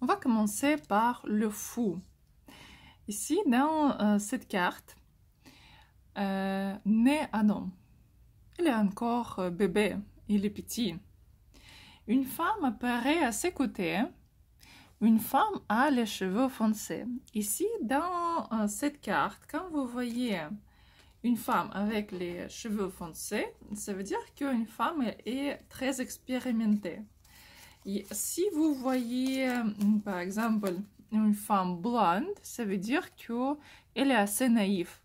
On va commencer par le fou. Ici, dans cette carte, naît un homme. Il est encore bébé, il est petit. Une femme apparaît à ses côtés. Une femme a les cheveux foncés. Ici, dans cette carte, quand vous voyez une femme avec les cheveux foncés, ça veut dire qu'une femme est très expérimentée. Et si vous voyez, par exemple, une femme blonde, ça veut dire qu'elle est assez naïve.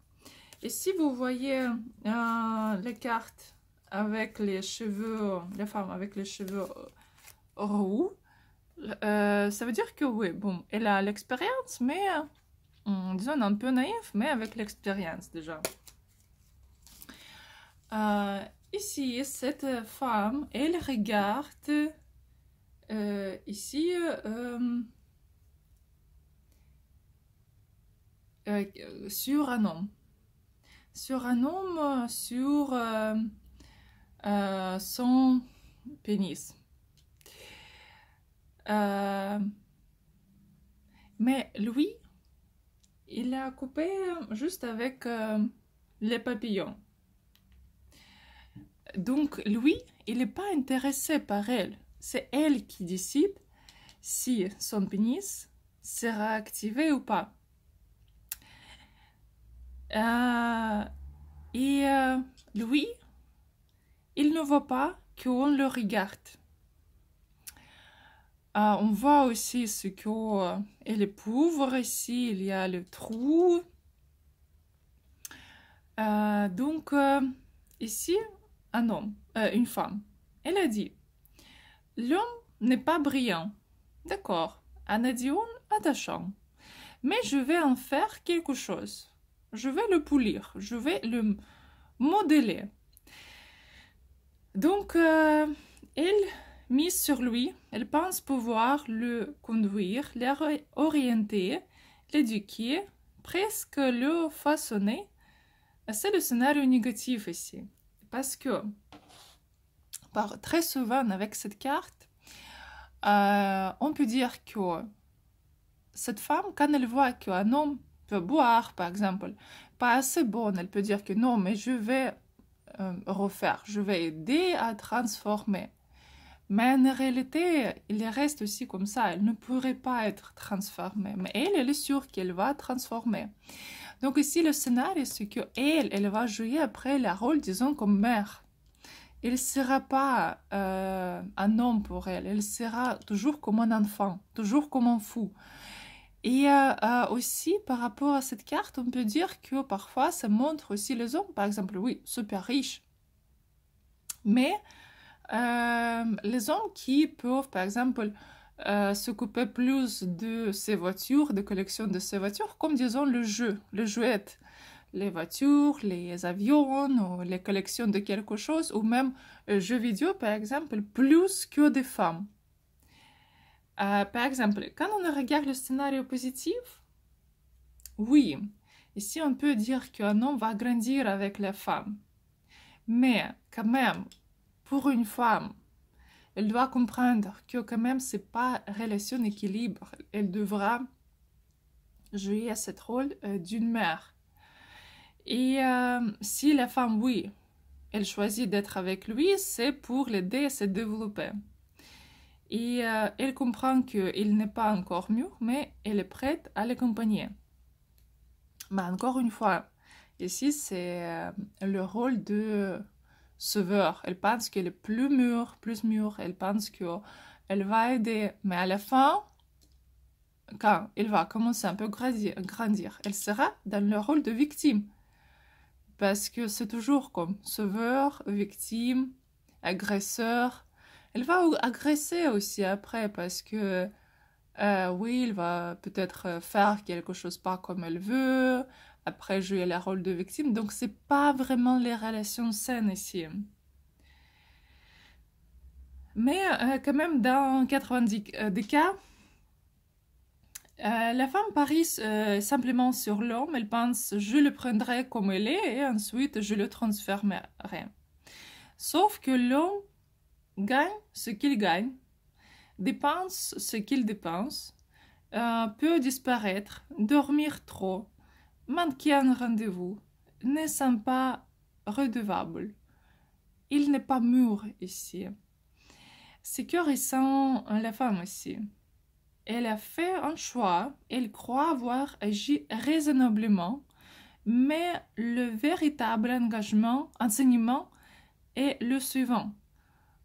Et si vous voyez les cartes avec les cheveux, la femme avec les cheveux roux, ça veut dire que oui, bon, elle a l'expérience, mais disons un peu naïve, mais avec l'expérience déjà. Ici, cette femme, elle regarde ici sur un homme. Sur son pénis. Mais lui, il a coupé juste avec les papillons. Donc lui, il n'est pas intéressé par elle. C'est elle qui décide si son pénis sera activé ou pas. Lui, il ne voit pas qu'on le regarde. On voit aussi ce qu'elle est pauvre. Ici, il y a le trou. Donc, ici, un homme, une femme. Elle a dit, l'homme n'est pas brillant. D'accord, un adion attachant. Mais je vais en faire quelque chose. Je vais le polir, je vais le modeler. Donc, elle mise sur lui, elle pense pouvoir le conduire, l'orienter, l'éduquer, presque le façonner. C'est le scénario négatif ici. Parce que, très souvent avec cette carte, on peut dire que cette femme, quand elle voit qu'un homme peut boire, par exemple, pas assez bonne, elle peut dire que non, mais je vais refaire, je vais aider à transformer. Mais en réalité, il reste aussi comme ça, elle ne pourrait pas être transformée. Mais elle est sûre qu'elle va transformer. Donc ici, le scénario, c'est qu'elle va jouer après le rôle, disons, comme mère. Il ne sera pas un homme pour elle, elle sera toujours comme un enfant, toujours comme un fou. Et aussi, par rapport à cette carte, on peut dire que parfois, ça montre aussi les hommes, par exemple, oui, super riches. Mais les hommes qui peuvent, par exemple, s'occuper plus de ces voitures, de collection de ces voitures, comme disons le jouet, les voitures, les avions, ou les collections de quelque chose, ou même jeux vidéo, par exemple, plus que des femmes. Par exemple, quand on regarde le scénario positif, oui, ici on peut dire qu'un homme va grandir avec la femme. Mais quand même, pour une femme, elle doit comprendre que quand même, ce n'est pas relation équilibre. Elle devra jouer à ce rôle d'une mère. Et si la femme, oui, elle choisit d'être avec lui, c'est pour l'aider à se développer. Et elle comprend qu'il n'est pas encore mûr, mais elle est prête à l'accompagner. Mais encore une fois, ici, c'est le rôle de sauveur. Elle pense qu'elle est plus mûre. Elle pense qu'elle va aider. Mais à la fin, quand elle va commencer un peu grandir, elle sera dans le rôle de victime. Parce que c'est toujours comme sauveur, victime, agresseur. Elle va agresser aussi après parce que oui, il va peut-être faire quelque chose pas comme elle veut, après jouer le rôle de victime. Donc, c'est pas vraiment les relations saines ici. Mais quand même, dans 90 des cas, la femme parie simplement sur l'homme. Elle pense, je le prendrai comme il est et ensuite je le transformerai. Sauf que l'homme gagne ce qu'il gagne, dépense ce qu'il dépense, peut disparaître, dormir trop, manquer un rendez-vous, ne sont pas redevables. Il n'est pas mûr ici. C'est que ressent la femme aussi. Elle a fait un choix, elle croit avoir agi raisonnablement, mais le véritable enseignement est le suivant.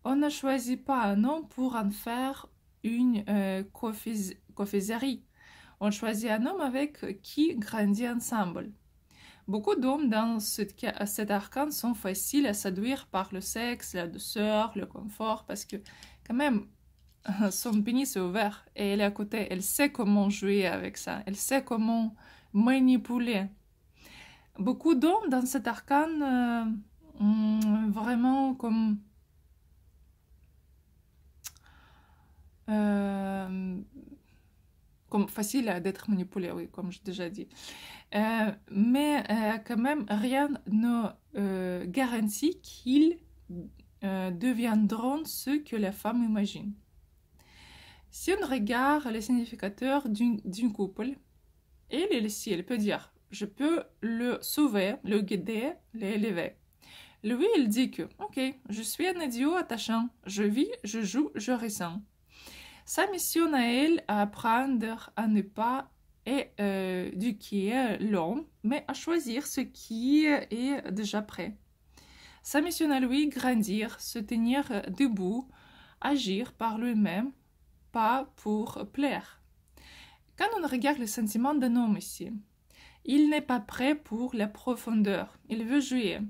On ne choisit pas un homme pour en faire une cofaiserie. On choisit un homme avec qui grandir ensemble. Beaucoup d'hommes dans cet arcane sont faciles à séduire par le sexe, la douceur, le confort, parce que quand même, son pénis est ouvert et elle est à côté. Elle sait comment jouer avec ça. Elle sait comment manipuler. Beaucoup d'hommes dans cet arcane vraiment comme facile d'être manipulé, oui, comme j'ai déjà dit. Mais quand même, rien ne garantit qu'ils deviendront ce que la femme imagine. Si on regarde les significateurs d'un couple, elle peut dire, je peux le sauver, le guider, l'élever. Lui, il dit que, ok, je suis un idiot attachant, je vis, je joue, je ressens. Sa mission à elle, à apprendre à ne pas éduquer l'homme, mais à choisir ce qui est déjà prêt. Sa mission à lui, grandir, se tenir debout, agir par lui-même, pas pour plaire. Quand on regarde les sentiments d'un homme ici, il n'est pas prêt pour la profondeur, il veut jouer.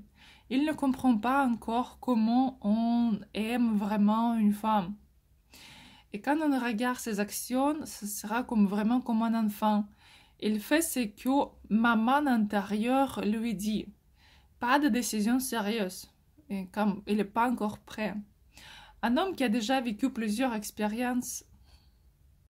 Il ne comprend pas encore comment on aime vraiment une femme. Et quand on regarde ses actions, ce sera vraiment comme un enfant. Il fait ce que maman intérieure lui dit. Pas de décision sérieuse, et comme il n'est pas encore prêt. Un homme qui a déjà vécu plusieurs expériences